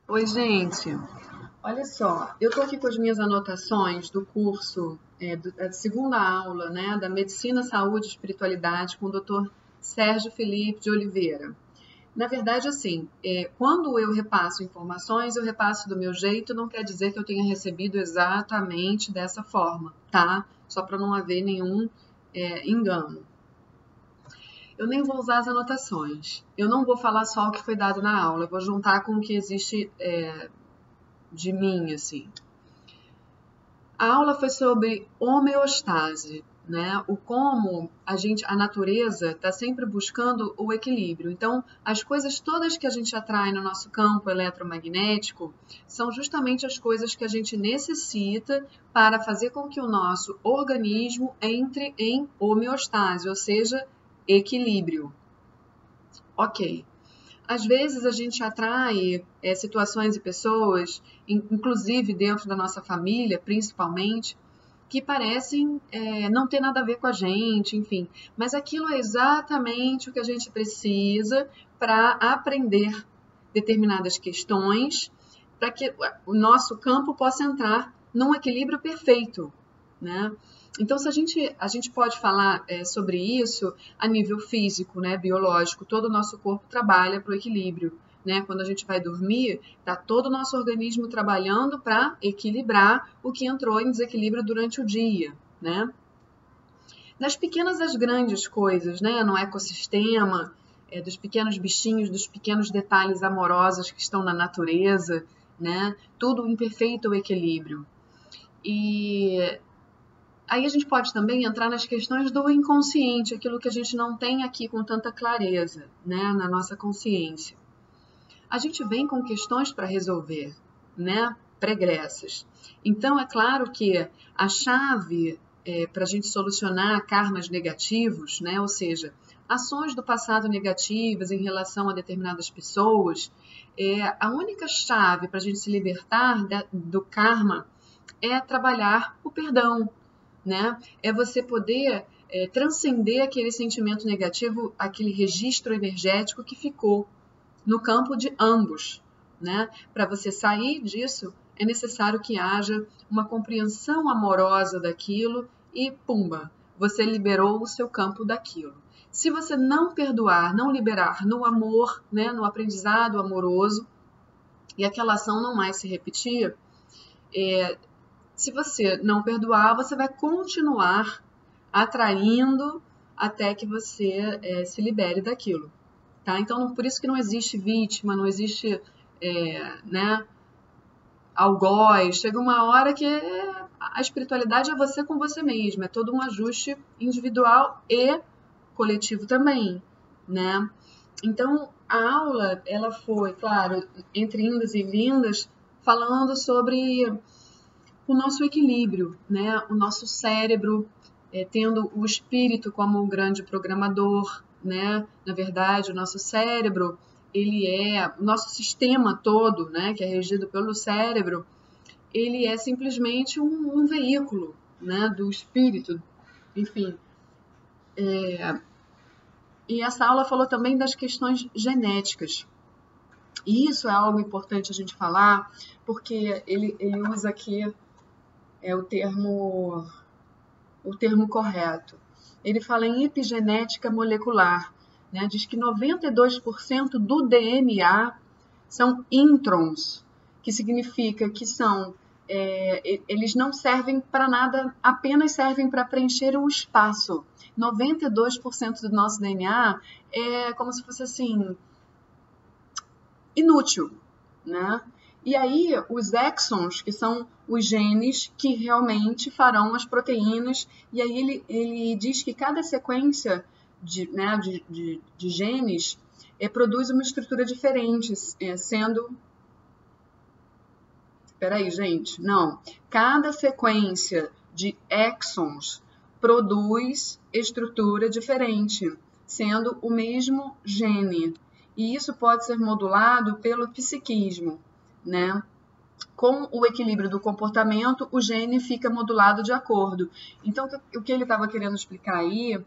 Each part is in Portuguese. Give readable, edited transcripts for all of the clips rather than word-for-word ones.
Oi, gente. Olha só, eu tô aqui com as minhas anotações do curso, da segunda aula, né, da Medicina, Saúde e Espiritualidade com o Dr. Sérgio Felipe de Oliveira. Na verdade, assim, quando eu repasso informações, eu repasso do meu jeito, não quer dizer que eu tenha recebido exatamente dessa forma, tá? Só para não haver nenhum engano. Eu nem vou usar as anotações. Eu não vou falar só o que foi dado na aula, eu vou juntar com o que existe de mim, assim. A aula foi sobre homeostase, né? O como a natureza está sempre buscando o equilíbrio. Então, as coisas todas que a gente atrai no nosso campo eletromagnético são justamente as coisas que a gente necessita para fazer com que o nosso organismo entre em homeostase, ou seja, equilíbrio. Ok. Às vezes a gente atrai situações e pessoas, inclusive dentro da nossa família, principalmente, que parecem não ter nada a ver com a gente, enfim. Mas aquilo é exatamente o que a gente precisa para aprender determinadas questões, para que o nosso campo possa entrar num equilíbrio perfeito, né? Então, se a gente pode falar sobre isso a nível físico, né, biológico, todo o nosso corpo trabalha para o equilíbrio. Né? Quando a gente vai dormir, está todo o nosso organismo trabalhando para equilibrar o que entrou em desequilíbrio durante o dia. Né? Das pequenas às grandes coisas, né? No ecossistema, dos pequenos bichinhos, dos pequenos detalhes amorosos que estão na natureza, né? Tudo em perfeito equilíbrio. E aí a gente pode também entrar nas questões do inconsciente, aquilo que a gente não tem aqui com tanta clareza, né, na nossa consciência. A gente vem com questões para resolver, né, pregressas. Então, é claro que a chave para a gente solucionar karmas negativos, né, ou seja, ações do passado negativas em relação a determinadas pessoas, a única chave para a gente se libertar do karma é trabalhar o perdão, né? É você poder transcender aquele sentimento negativo, aquele registro energético que ficou no campo de ambos, né? Para você sair disso, é necessário que haja uma compreensão amorosa daquilo e, pumba, você liberou o seu campo daquilo. Se você não perdoar, não liberar no amor, né, no aprendizado amoroso, e aquela ação não mais se repetir, se você não perdoar, você vai continuar atraindo até que você se libere daquilo. Tá? Então, por isso que não existe vítima, não existe né, algoz. Chega uma hora que a espiritualidade é você com você mesmo, é todo um ajuste individual e coletivo também, né? Então, a aula, ela foi, claro, entre indas e vindas, falando sobre o nosso equilíbrio, né? O nosso cérebro tendo o espírito como um grande programador, né? Na verdade, o nosso cérebro, ele é o nosso sistema todo, né? Que é regido pelo cérebro, ele é simplesmente um veículo, né? Do espírito, enfim. E essa aula falou também das questões genéticas. E isso é algo importante a gente falar, porque ele usa aqui o termo correto. Ele fala em epigenética molecular, né? Diz que 92% do DNA são introns, que significa que eles não servem para nada, apenas servem para preencher o espaço. 92% do nosso DNA é como se fosse assim, inútil, né? E aí, os exons, que são os genes que realmente farão as proteínas, e aí ele diz que cada sequência de genes produz uma estrutura diferente, sendo... Peraí, gente, não. Cada sequência de exons produz estrutura diferente, sendo o mesmo gene. E isso pode ser modulado pelo psiquismo, né? Com o equilíbrio do comportamento, o gene fica modulado de acordo. Então, o que ele estava querendo explicar aí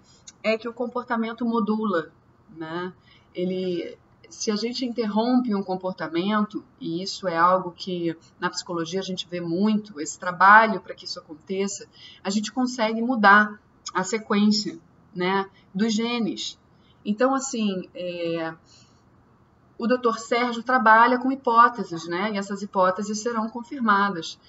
é que o comportamento modula, né? Ele se a gente interrompe um comportamento, e isso é algo que na psicologia a gente vê muito, esse trabalho para que isso aconteça, a gente consegue mudar a sequência, né, dos genes. Então, assim, o Dr. Sérgio trabalha com hipóteses, né, e essas hipóteses serão confirmadas.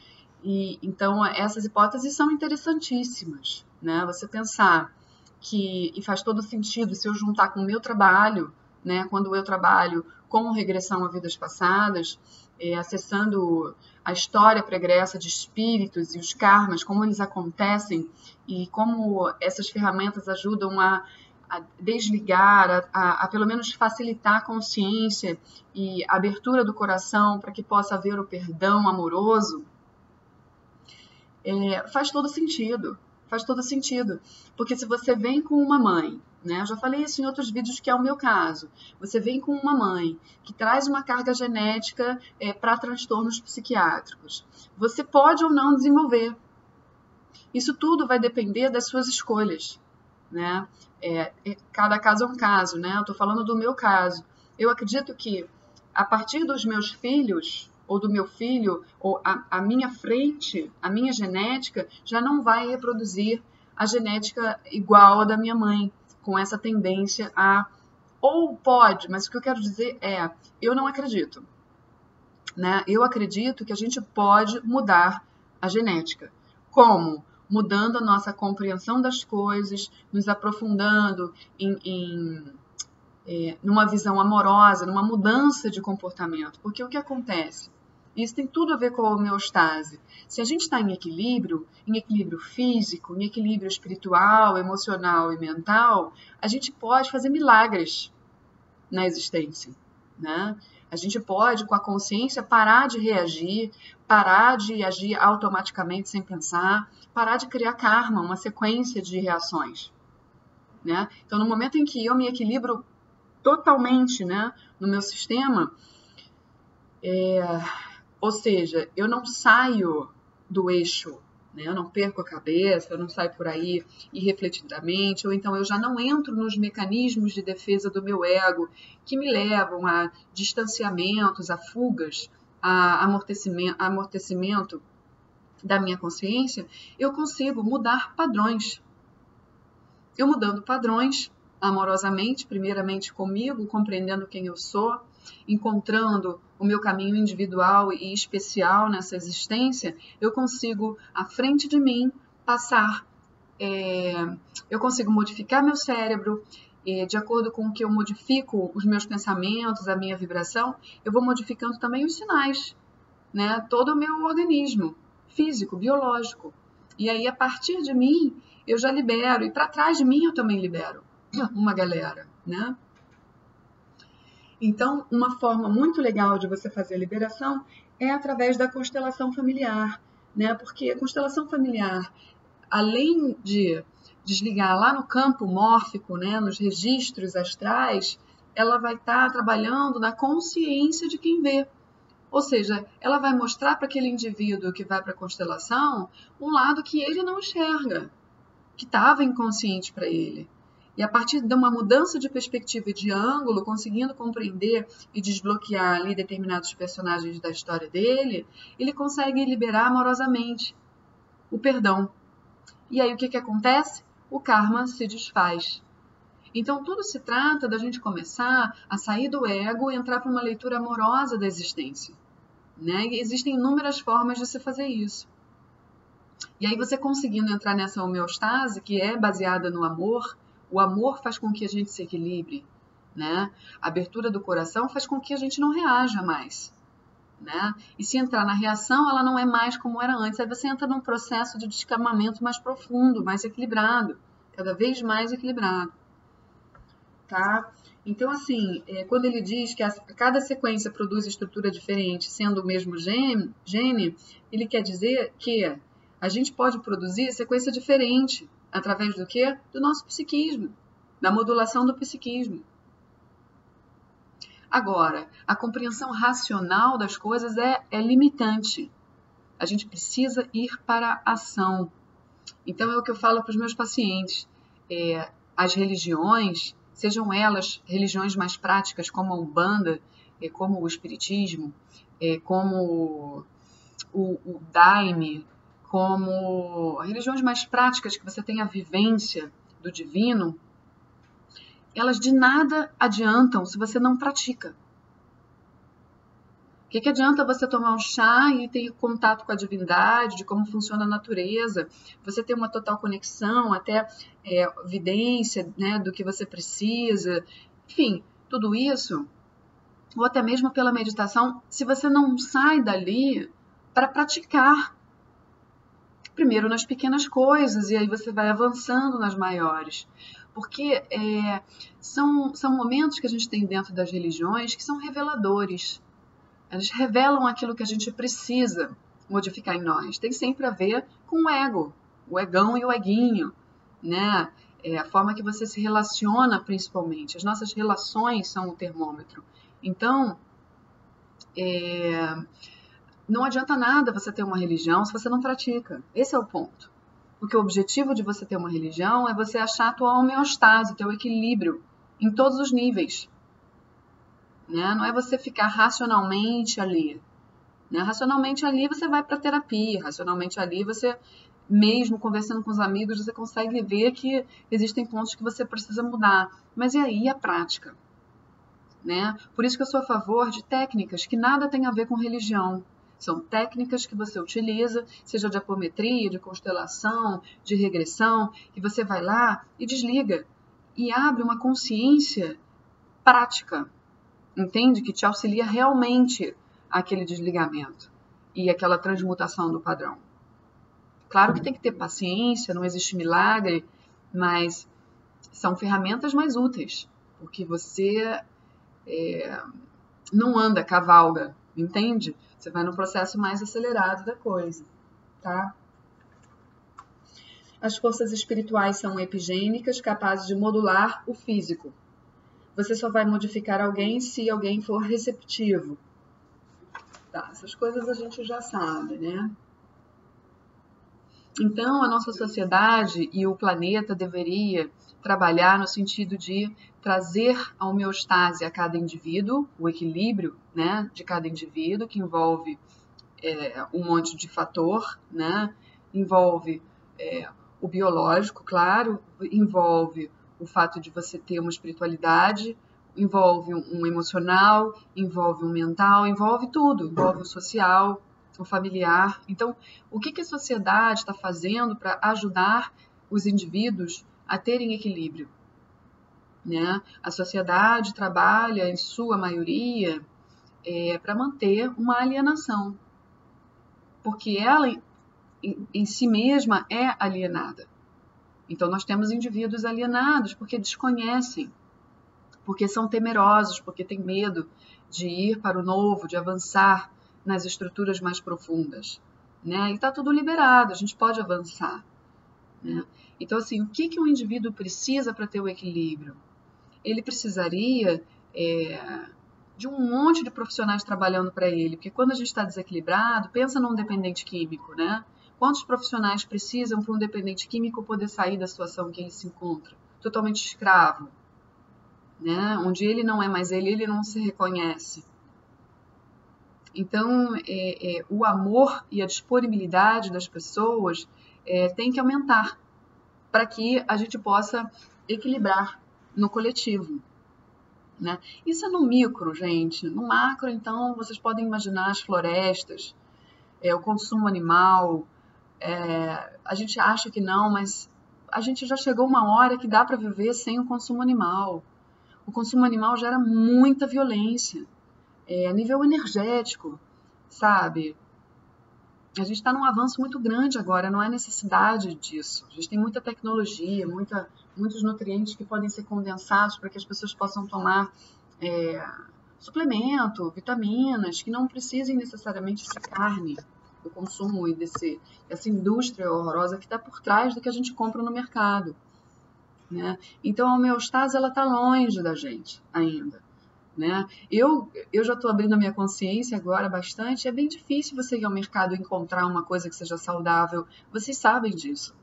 E então, essas hipóteses são interessantíssimas, né, você pensar que, e faz todo sentido se eu juntar com o meu trabalho, né, quando eu trabalho com regressão a vidas passadas, acessando a história pregressa de espíritos e os karmas, como eles acontecem e como essas ferramentas ajudam a desligar, a pelo menos facilitar a consciência e a abertura do coração para que possa haver o perdão amoroso, faz todo sentido. Faz todo sentido. Porque se você vem com uma mãe, né? Eu já falei isso em outros vídeos, que é o meu caso. Você vem com uma mãe que traz uma carga genética para transtornos psiquiátricos. Você pode ou não desenvolver. Isso tudo vai depender das suas escolhas, né? Cada caso é um caso, né? Eu estou falando do meu caso. Eu acredito que a partir dos meus filhos, ou do meu filho, ou a minha frente, a minha genética, já não vai reproduzir a genética igual à da minha mãe, com essa tendência a... Ou pode, mas o que eu quero dizer eu não acredito, né? Eu acredito que a gente pode mudar a genética. Como? Mudando a nossa compreensão das coisas, nos aprofundando numa visão amorosa, numa mudança de comportamento. Porque o que acontece? Isso tem tudo a ver com a homeostase. Se a gente está em equilíbrio físico, em equilíbrio espiritual, emocional e mental, a gente pode fazer milagres na existência, né? A gente pode, com a consciência, parar de reagir, parar de agir automaticamente sem pensar, parar de criar karma, uma sequência de reações, né? Então, no momento em que eu me equilibro totalmente, né, no meu sistema, ou seja, eu não saio do eixo, né? Eu não perco a cabeça, eu não saio por aí irrefletidamente, ou então eu já não entro nos mecanismos de defesa do meu ego que me levam a distanciamentos, a fugas, a amortecimento da minha consciência. Eu consigo mudar padrões. Eu mudando padrões amorosamente, primeiramente comigo, compreendendo quem eu sou, encontrando o meu caminho individual e especial nessa existência, eu consigo, à frente de mim, passar. Eu consigo modificar meu cérebro, de acordo com o que eu modifico os meus pensamentos, a minha vibração, eu vou modificando também os sinais, né? Todo o meu organismo físico, biológico. E aí, a partir de mim, eu já libero, e para trás de mim eu também libero uma galera, né? Então, uma forma muito legal de você fazer a liberação é através da constelação familiar, né? Porque a constelação familiar, além de desligar lá no campo mórfico, né, nos registros astrais, ela vai estar trabalhando na consciência de quem vê. Ou seja, ela vai mostrar para aquele indivíduo que vai para a constelação um lado que ele não enxerga, que estava inconsciente para ele. E a partir de uma mudança de perspectiva e de ângulo, conseguindo compreender e desbloquear ali determinados personagens da história dele, ele consegue liberar amorosamente o perdão. E aí o que acontece? O karma se desfaz. Então tudo se trata da gente começar a sair do ego e entrar para uma leitura amorosa da existência, né? E existem inúmeras formas de se fazer isso. E aí você conseguindo entrar nessa homeostase, que é baseada no amor, o amor faz com que a gente se equilibre, né? A abertura do coração faz com que a gente não reaja mais, né? E se entrar na reação, ela não é mais como era antes. Aí você entra num processo de descamamento mais profundo, mais equilibrado, cada vez mais equilibrado, tá? Então, assim, quando ele diz que cada sequência produz estrutura diferente, sendo o mesmo gene, ele quer dizer que a gente pode produzir sequência diferente através do quê? Do nosso psiquismo, da modulação do psiquismo. Agora, a compreensão racional das coisas é limitante. A gente precisa ir para a ação. Então, é o que eu falo para os meus pacientes. As religiões sejam elas religiões mais práticas, como a Umbanda, como o Espiritismo, como o Daime, como religiões mais práticas que você tem a vivência do divino, elas de nada adiantam se você não pratica. O que adianta você tomar um chá e ter contato com a divindade, de como funciona a natureza, você ter uma total conexão, até evidência, né, do que você precisa, enfim, tudo isso, ou até mesmo pela meditação, se você não sai dali para praticar. Primeiro nas pequenas coisas, e aí você vai avançando nas maiores. Porque são momentos que a gente tem dentro das religiões que são reveladores. Eles revelam aquilo que a gente precisa modificar em nós. Tem sempre a ver com o ego, o egão e o eguinho, né? A forma que você se relaciona, principalmente. As nossas relações são o termômetro. Então, não adianta nada você ter uma religião se você não pratica. Esse é o ponto. Porque o objetivo de você ter uma religião é você achar a tua homeostase, o teu equilíbrio em todos os níveis. Né? Não é você ficar racionalmente ali. Né? Racionalmente ali você vai para terapia. Racionalmente ali você, mesmo conversando com os amigos, você consegue ver que existem pontos que você precisa mudar. Mas e aí a prática? Né? Por isso que eu sou a favor de técnicas que nada tem a ver com religião. São técnicas que você utiliza, seja de apometria, de constelação, de regressão, que você vai lá e desliga. E abre uma consciência prática, entende? Que te auxilia realmente aquele desligamento e aquela transmutação do padrão. Claro que tem que ter paciência, não existe milagre, mas são ferramentas mais úteis, porque você não anda, cavalga, entende? Você vai num processo mais acelerado da coisa, tá? As forças espirituais são epigênicas, capazes de modular o físico. Você só vai modificar alguém se alguém for receptivo. Tá, essas coisas a gente já sabe, né? Então, a nossa sociedade e o planeta deveria trabalhar no sentido de trazer a homeostase a cada indivíduo, o equilíbrio, né, de cada indivíduo, que envolve um monte de fator, né, envolve o biológico, claro, envolve o fato de você ter uma espiritualidade, envolve um emocional, envolve um mental, envolve tudo, envolve o social, o familiar. Então, o que a sociedade está fazendo para ajudar os indivíduos a terem equilíbrio? Né? A sociedade trabalha, em sua maioria, para manter uma alienação, porque ela, em si mesma, é alienada. Então, nós temos indivíduos alienados porque desconhecem, porque são temerosos, porque têm medo de ir para o novo, de avançar nas estruturas mais profundas, né? E está tudo liberado, a gente pode avançar, né? Então, assim, o que um indivíduo precisa para ter o equilíbrio? Ele precisaria de um monte de profissionais trabalhando para ele, porque quando a gente está desequilibrado, pensa num dependente químico, né? Quantos profissionais precisam para um dependente químico poder sair da situação que ele se encontra? Totalmente escravo, né? Onde ele não é mais ele não se reconhece. Então, o amor e a disponibilidade das pessoas tem que aumentar para que a gente possa equilibrar no coletivo. Né? Isso é no micro, gente. No macro, então, vocês podem imaginar as florestas, o consumo animal. A gente acha que não, mas a gente já chegou uma hora que dá para viver sem o consumo animal. O consumo animal gera muita violência. A nível energético, sabe? A gente está num avanço muito grande agora, não há necessidade disso. A gente tem muita tecnologia, muitos nutrientes que podem ser condensados para que as pessoas possam tomar suplemento, vitaminas, que não precisem necessariamente ser carne, do consumo e dessa indústria horrorosa que está por trás do que a gente compra no mercado. Né? Então, a homeostase está longe da gente ainda. Né? Eu já estou abrindo a minha consciência agora bastante. É bem difícil você ir ao mercado e encontrar uma coisa que seja saudável. Vocês sabem disso.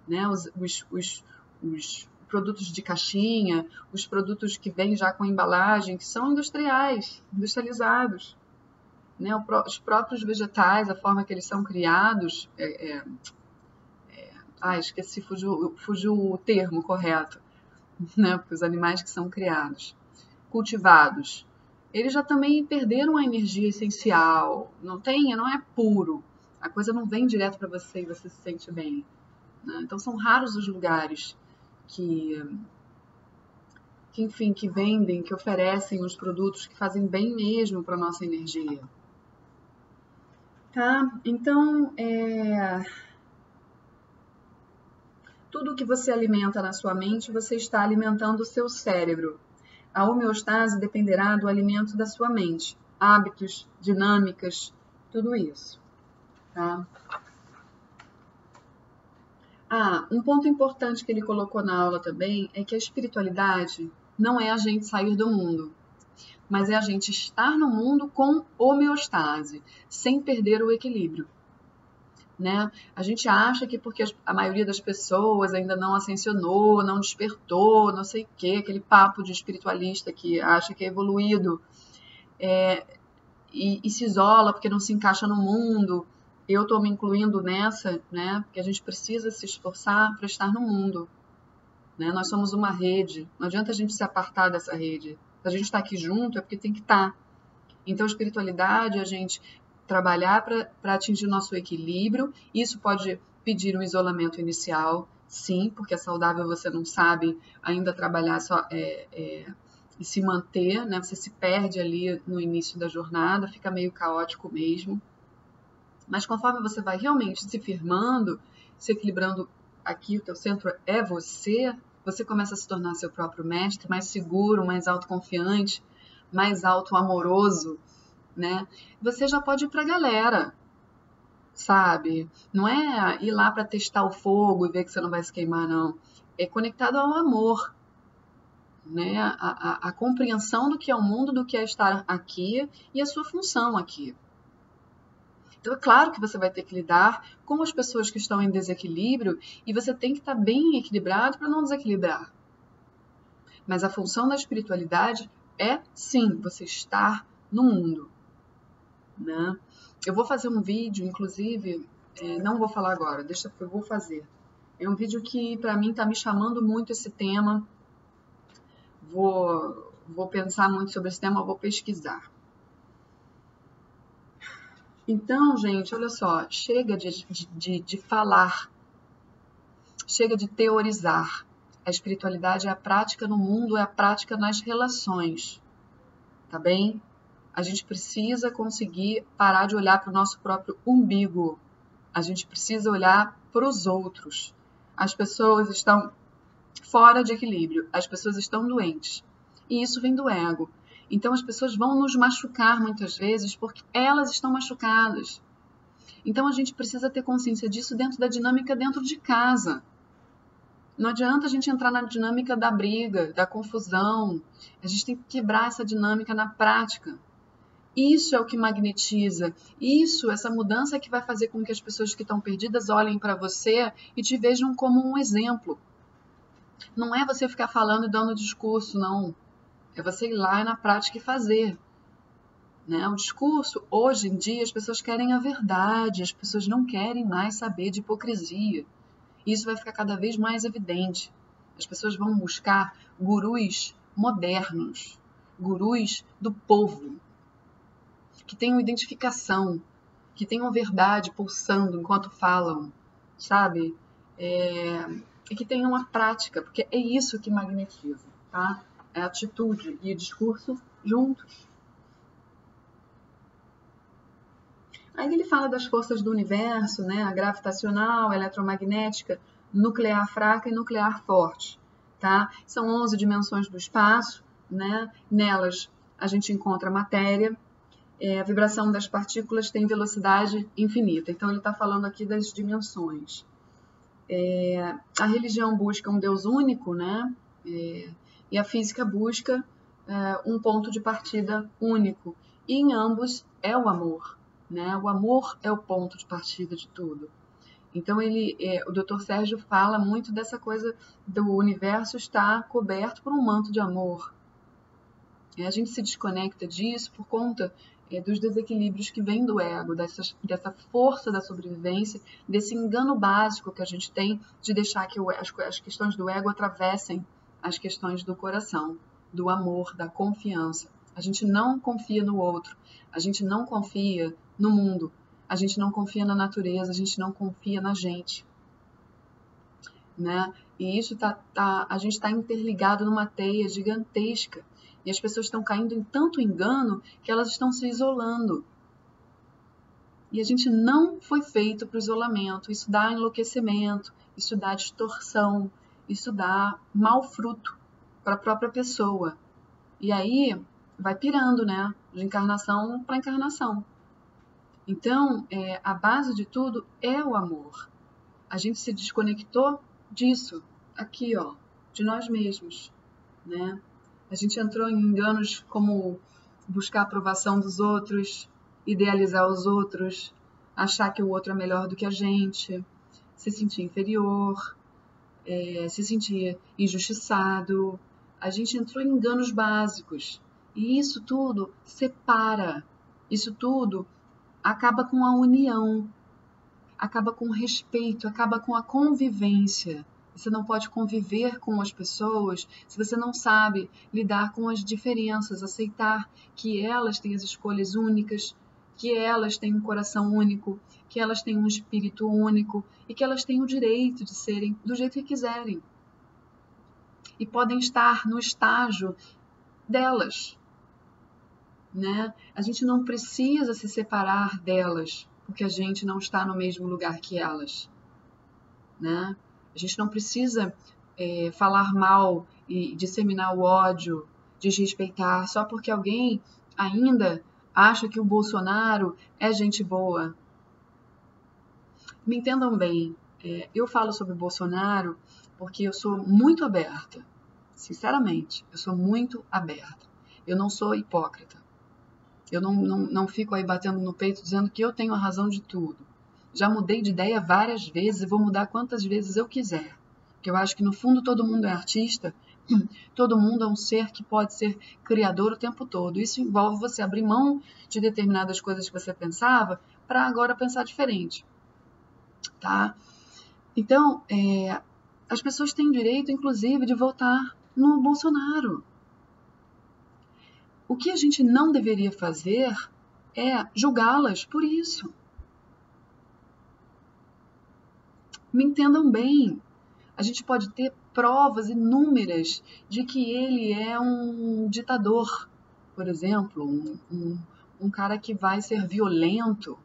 Né? Os produtos de caixinha, os produtos que vêm já com embalagem, que são industrializados. Né? Os próprios vegetais, a forma que eles são criados, esqueci, fugiu o termo correto, né? Porque os animais que são criados, cultivados, eles já também perderam a energia essencial, não é puro, a coisa não vem direto para você e você se sente bem. Né? Então são raros os lugares que vendem, que oferecem os produtos que fazem bem mesmo para a nossa energia. Tá? Então, tudo que você alimenta na sua mente, você está alimentando o seu cérebro. A homeostase dependerá do alimento da sua mente, hábitos, dinâmicas, tudo isso. Tá? Um ponto importante que ele colocou na aula também é que a espiritualidade não é a gente sair do mundo, mas é a gente estar no mundo com homeostase, sem perder o equilíbrio. Né? A gente acha que porque a maioria das pessoas ainda não ascensionou, não despertou, não sei o quê, aquele papo de espiritualista que acha que é evoluído e se isola porque não se encaixa no mundo. Eu estou me incluindo nessa, né? Porque a gente precisa se esforçar para estar no mundo. Né? Nós somos uma rede, não adianta a gente se apartar dessa rede. Se a gente está aqui junto é porque tem que estar. Então, a espiritualidade é a gente trabalhar para atingir o nosso equilíbrio. Isso pode pedir um isolamento inicial, sim, porque é saudável, você não sabe ainda trabalhar e se manter, né? Você se perde ali no início da jornada, fica meio caótico mesmo. Mas conforme você vai realmente se firmando, se equilibrando, aqui o teu centro é você começa a se tornar seu próprio mestre, mais seguro, mais autoconfiante, mais autoamoroso, né? Você já pode ir para a galera, sabe? Não é ir lá para testar o fogo e ver que você não vai se queimar, não. É conectado ao amor, né? A compreensão do que é o mundo, do que é estar aqui e a sua função aqui. Então, é claro que você vai ter que lidar com as pessoas que estão em desequilíbrio e você tem que estar bem equilibrado para não desequilibrar. Mas a função da espiritualidade é, sim, você estar no mundo. Né? Eu vou fazer um vídeo, inclusive, não vou falar agora, deixa que eu vou fazer. É um vídeo que, para mim, está me chamando muito esse tema. Vou pensar muito sobre esse tema, vou pesquisar. Então, gente, olha só, chega de falar, chega de teorizar. A espiritualidade é a prática no mundo, é a prática nas relações, tá bem? A gente precisa conseguir parar de olhar para o nosso próprio umbigo. A gente precisa olhar para os outros. As pessoas estão fora de equilíbrio, as pessoas estão doentes. E isso vem do ego. Então as pessoas vão nos machucar muitas vezes porque elas estão machucadas. Então a gente precisa ter consciência disso dentro da dinâmica dentro de casa. Não adianta a gente entrar na dinâmica da briga, da confusão. A gente tem que quebrar essa dinâmica na prática. Isso é o que magnetiza. Essa mudança é que vai fazer com que as pessoas que estão perdidas olhem para você e te vejam como um exemplo. Não é você ficar falando e dando discurso, não. É você ir lá na prática e fazer. Né? O discurso, hoje em dia, as pessoas querem a verdade, as pessoas não querem mais saber de hipocrisia. Isso vai ficar cada vez mais evidente. As pessoas vão buscar gurus modernos, gurus do povo, que tenham identificação, que tenham verdade pulsando enquanto falam, sabe? E que tenham a prática, porque é isso que magnetiza, tá? É a atitude e o discurso juntos. Aí ele fala das forças do universo, né? A gravitacional, a eletromagnética, nuclear fraca e nuclear forte, tá? São 11 dimensões do espaço, né? Nelas a gente encontra matéria. A vibração das partículas tem velocidade infinita. Então ele está falando aqui das dimensões. A religião busca um Deus único, né? E a física busca um ponto de partida único. E em ambos é o amor. Né? O amor é o ponto de partida de tudo. Então, o Dr. Sérgio fala muito dessa coisa do universo estar coberto por um manto de amor. A gente se desconecta disso por conta dos desequilíbrios que vêm do ego, dessa força da sobrevivência, desse engano básico que a gente tem de deixar que as questões do ego atravessem as questões do coração, do amor, da confiança. A gente não confia no outro, a gente não confia no mundo, a gente não confia na natureza, a gente não confia na gente. Né? E isso a gente está interligado numa teia gigantesca. E as pessoas estão caindo em tanto engano que elas estão se isolando. E a gente não foi feito para o isolamento. Isso dá enlouquecimento, isso dá distorção, isso dá mau fruto para a própria pessoa. E aí vai pirando, né? De encarnação para encarnação. Então, a base de tudo é o amor. A gente se desconectou disso, aqui, ó, de nós mesmos, né? A gente entrou em enganos como buscar a aprovação dos outros, idealizar os outros, achar que o outro é melhor do que a gente, se sentir inferior, se sentir injustiçado. A gente entrou em enganos básicos. E isso tudo separa. Isso tudo acaba com a união, acaba com o respeito, acaba com a convivência. Você não pode conviver com as pessoas se você não sabe lidar com as diferenças, aceitar que elas têm as escolhas únicas, que elas têm um coração único, que elas têm um espírito único e que elas têm o direito de serem do jeito que quiserem. E podem estar no estágio delas. Né? A gente não precisa se separar delas porque a gente não está no mesmo lugar que elas. Né? A gente não precisa falar mal e disseminar o ódio, desrespeitar, só porque alguém ainda acha que o Bolsonaro é gente boa. Me entendam bem, eu falo sobre o Bolsonaro porque eu sou muito aberta. Sinceramente, eu sou muito aberta. Eu não sou hipócrita. Eu não fico aí batendo no peito dizendo que eu tenho a razão de tudo. Já mudei de ideia várias vezes e vou mudar quantas vezes eu quiser. Porque eu acho que no fundo todo mundo é artista, todo mundo é um ser que pode ser criador o tempo todo. Isso envolve você abrir mão de determinadas coisas que você pensava para agora pensar diferente. Tá? Então, as pessoas têm direito, inclusive, de votar no Bolsonaro. O que a gente não deveria fazer é julgá-las por isso. Me entendam bem. A gente pode ter provas inúmeras de que ele é um ditador, por exemplo, um cara que vai ser violento,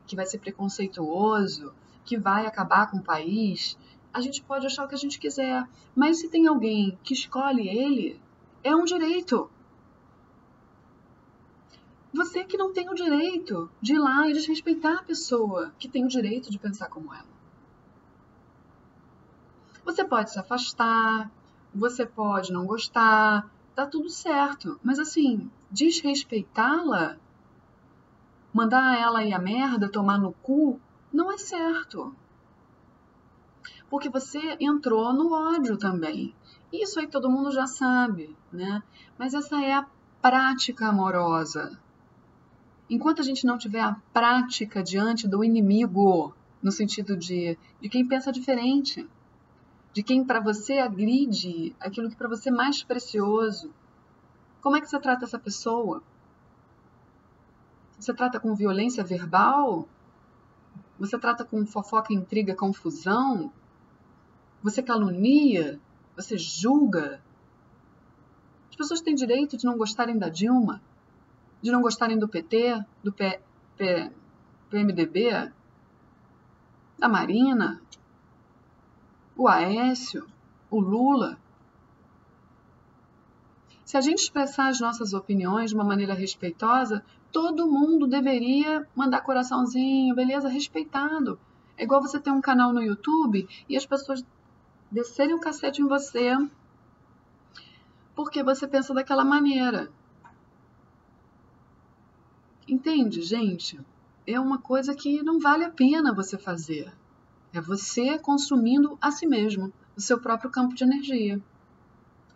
que vai ser preconceituoso, que vai acabar com o país. A gente pode achar o que a gente quiser, mas se tem alguém que escolhe ele, é um direito. Você que não tem o direito de ir lá e desrespeitar a pessoa que tem o direito de pensar como ela. Você pode se afastar, você pode não gostar, tá tudo certo. Mas assim, desrespeitá-la, mandar ela ir a merda, tomar no cu, não é certo. Porque você entrou no ódio também. Isso aí todo mundo já sabe, né? Mas essa é a prática amorosa. Enquanto a gente não tiver a prática diante do inimigo, no sentido de quem pensa diferente, de quem para você agride aquilo que para você é mais precioso, como é que você trata essa pessoa? Você trata com violência verbal? Você trata com fofoca, intriga, confusão? Você calunia? Você julga? As pessoas têm direito de não gostarem da Dilma, de não gostarem do PT, do PMDB, da Marina, o Aécio, o Lula. Se a gente expressar as nossas opiniões de uma maneira respeitosa, todo mundo deveria mandar coraçãozinho, beleza? Respeitado. É igual você ter um canal no YouTube e as pessoas descerem o cacete em você porque você pensa daquela maneira. Entende, gente? É uma coisa que não vale a pena você fazer. É você consumindo a si mesmo, o seu próprio campo de energia.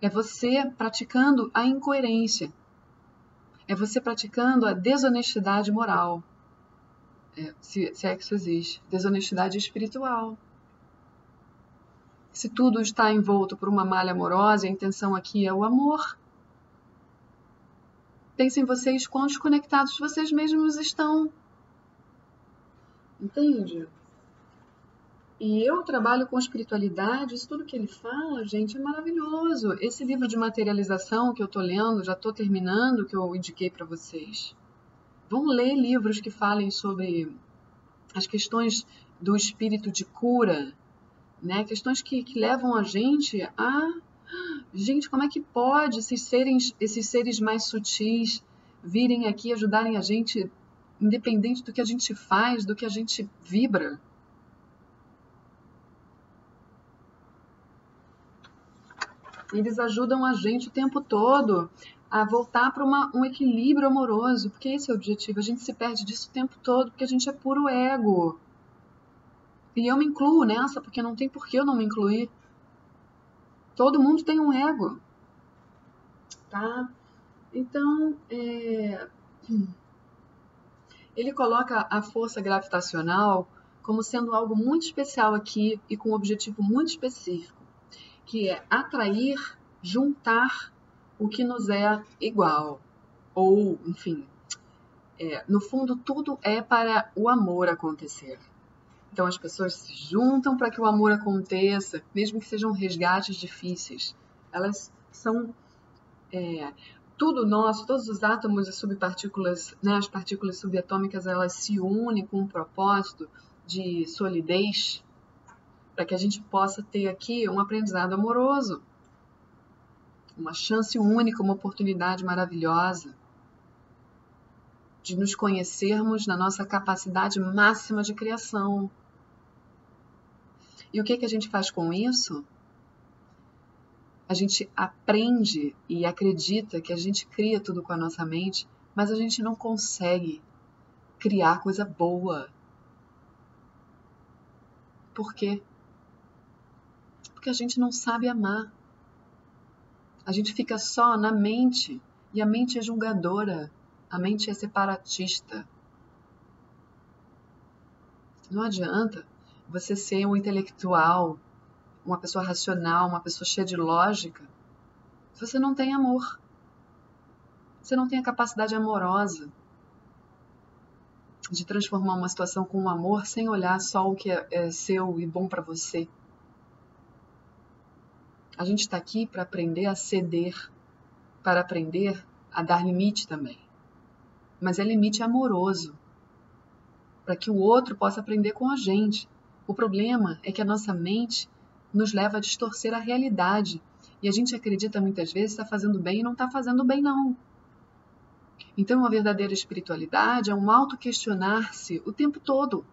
É você praticando a incoerência. É você praticando a desonestidade moral. Se é que isso existe. Desonestidade espiritual. Se tudo está envolto por uma malha amorosa, a intenção aqui é o amor. Pensem vocês quão desconectados vocês mesmos estão. Entende? E eu trabalho com espiritualidade, isso tudo que ele fala, gente, é maravilhoso. Esse livro de materialização que eu estou lendo, já estou terminando, que eu indiquei para vocês. Vão ler livros que falem sobre as questões do espírito de cura, né? Questões que levam a gente a... Gente, como é que pode esses seres mais sutis virem aqui ajudarem a gente, independente do que a gente faz, do que a gente vibra? Eles ajudam a gente o tempo todo a voltar para um equilíbrio amoroso, porque esse é o objetivo. A gente se perde disso o tempo todo, porque a gente é puro ego. E eu me incluo nessa, porque não tem por que eu não me incluir. Todo mundo tem um ego. Tá? Então, ele coloca a força gravitacional como sendo algo muito especial aqui e com um objetivo muito específico, que é atrair, juntar o que nos é igual. Ou, enfim, no fundo, tudo é para o amor acontecer. Então, as pessoas se juntam para que o amor aconteça, mesmo que sejam resgates difíceis. Elas são... tudo nosso, todos os átomos e subpartículas, né, as partículas subatômicas, elas se unem com um propósito de solidez, para que a gente possa ter aqui um aprendizado amoroso, uma chance única, uma oportunidade maravilhosa de nos conhecermos na nossa capacidade máxima de criação. E o que a gente faz com isso? A gente aprende e acredita que a gente cria tudo com a nossa mente, mas a gente não consegue criar coisa boa. Por quê? Porque a gente não sabe amar. A gente fica só na mente, e a mente é julgadora, a mente é separatista. Não adianta você ser um intelectual, uma pessoa racional, uma pessoa cheia de lógica, se você não tem amor. Você não tem a capacidade amorosa de transformar uma situação com um amor sem olhar só o que é seu e bom para você. A gente está aqui para aprender a ceder, para aprender a dar limite também. Mas é limite amoroso, para que o outro possa aprender com a gente. O problema é que a nossa mente nos leva a distorcer a realidade. E a gente acredita muitas vezes que está fazendo bem e não está fazendo bem, não. Então, uma verdadeira espiritualidade é um auto-questionar-se o tempo todo.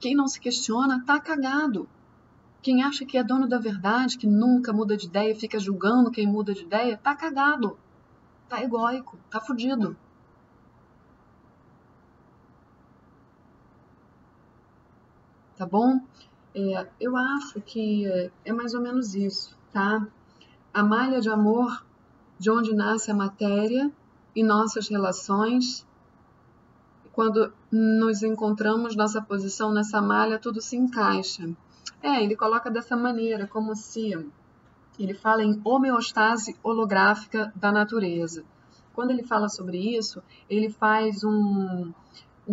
Quem não se questiona está cagado. Quem acha que é dono da verdade, que nunca muda de ideia, fica julgando quem muda de ideia, está cagado. Está egóico, está fudido. Tá bom? Eu acho que é mais ou menos isso, tá? A malha de amor, de onde nasce a matéria e nossas relações. Quando nos encontramos, nossa posição nessa malha, tudo se encaixa. Ele coloca dessa maneira, como se ele fala em homeostase holográfica da natureza. Quando ele fala sobre isso, ele faz um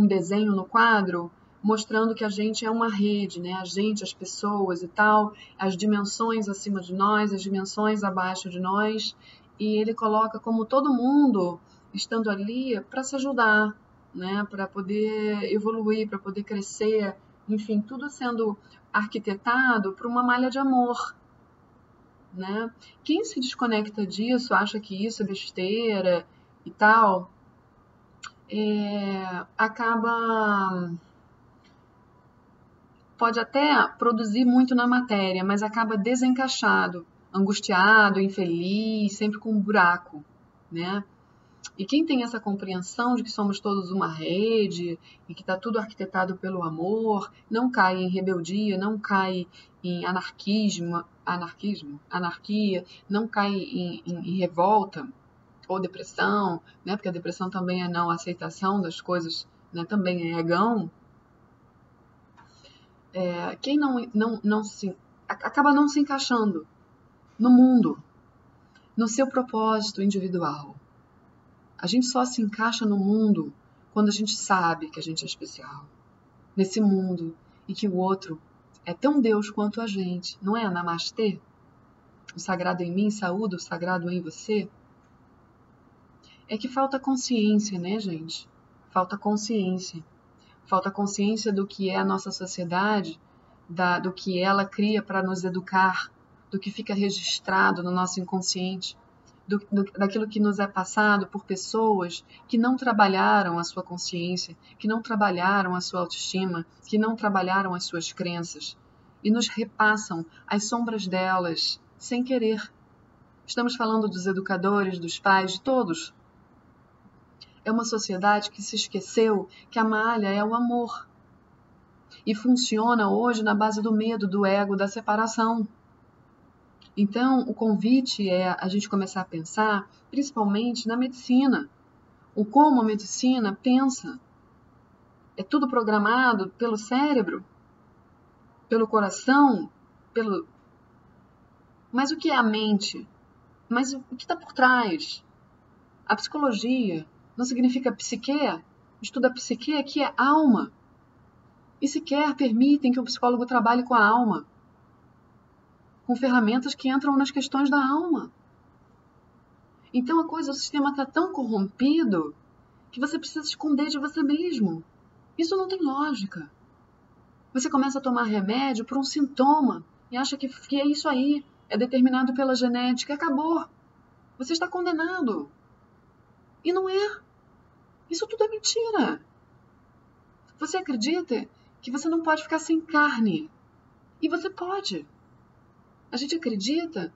desenho no quadro mostrando que a gente é uma rede, né? A gente, as pessoas e tal, as dimensões acima de nós, as dimensões abaixo de nós, e ele coloca como todo mundo estando ali para se ajudar, né? Para poder evoluir, para poder crescer, enfim, tudo sendo arquitetado por uma malha de amor, né? Quem se desconecta disso, acha que isso é besteira e tal, pode até produzir muito na matéria, mas acaba desencaixado, angustiado, infeliz, sempre com um buraco, né? E quem tem essa compreensão de que somos todos uma rede e que está tudo arquitetado pelo amor, não cai em rebeldia, não cai em anarquia, não cai em revolta ou depressão, né? Porque a depressão também é não aceitação das coisas, né? Também é egão. Quem acaba não se encaixando no mundo, no seu propósito individual. A gente só se encaixa no mundo quando a gente sabe que a gente é especial. Nesse mundo e que o outro é tão Deus quanto a gente. Não é, Namastê? O sagrado em mim saúda o sagrado em você. É que falta consciência, né, gente? Falta consciência. Falta consciência do que é a nossa sociedade, do que ela cria para nos educar, do que fica registrado no nosso inconsciente. Daquilo que nos é passado por pessoas que não trabalharam a sua consciência, que não trabalharam a sua autoestima, que não trabalharam as suas crenças e nos repassam as sombras delas sem querer. Estamos falando dos educadores, dos pais, de todos. É uma sociedade que se esqueceu que a malha é o amor e funciona hoje na base do medo, do ego, da separação. Então, o convite é a gente começar a pensar, principalmente na medicina, o como a medicina pensa. É tudo programado pelo cérebro, pelo coração, Mas o que é a mente? Mas o que está por trás? A psicologia não significa psique? Estuda a psique, que é alma. E sequer permitem que o psicólogo trabalhe com a alma, com ferramentas que entram nas questões da alma. Então o sistema está tão corrompido que você precisa esconder de você mesmo. Isso não tem lógica. Você começa a tomar remédio por um sintoma e acha que é isso aí, é determinado pela genética, acabou. Você está condenado. E não é. Isso tudo é mentira. Você acredita que você não pode ficar sem carne. E você pode. A gente acredita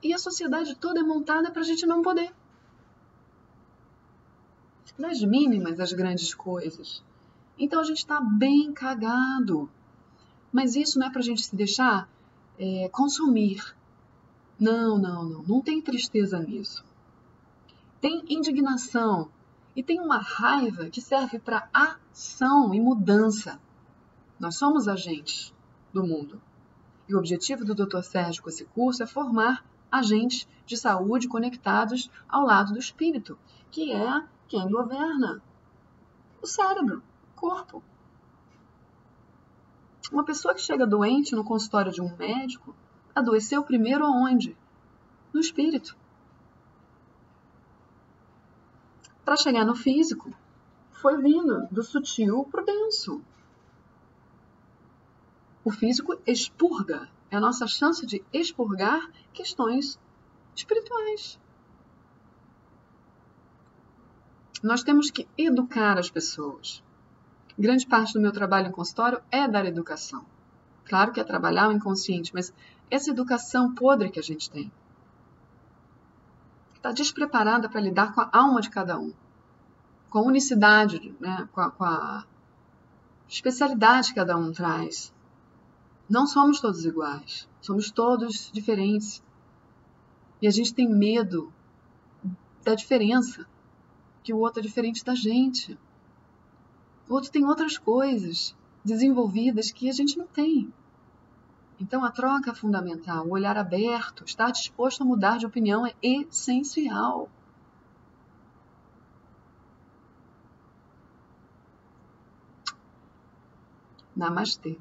e a sociedade toda é montada para a gente não poder. Das mínimas às grandes coisas. Então a gente está bem cagado. Mas isso não é para a gente se deixar consumir. Não tem tristeza nisso. Tem indignação e tem uma raiva que serve para ação e mudança. Nós somos agentes do mundo. E o objetivo do Dr. Sérgio com esse curso é formar agentes de saúde conectados ao lado do espírito, que é quem governa o cérebro, o corpo. Uma pessoa que chega doente no consultório de um médico, adoeceu primeiro aonde? No espírito. Para chegar no físico, foi vindo do sutil para o denso. O físico expurga, é a nossa chance de expurgar questões espirituais. Nós temos que educar as pessoas. Grande parte do meu trabalho em consultório é dar educação. Claro que é trabalhar o inconsciente, mas essa educação podre que a gente tem está despreparada para lidar com a alma de cada um, com a unicidade, né? com a especialidade que cada um traz. Não somos todos iguais, somos todos diferentes. E a gente tem medo da diferença, que o outro é diferente da gente. O outro tem outras coisas desenvolvidas que a gente não tem. Então a troca é fundamental, o olhar aberto, estar disposto a mudar de opinião é essencial. Namastê.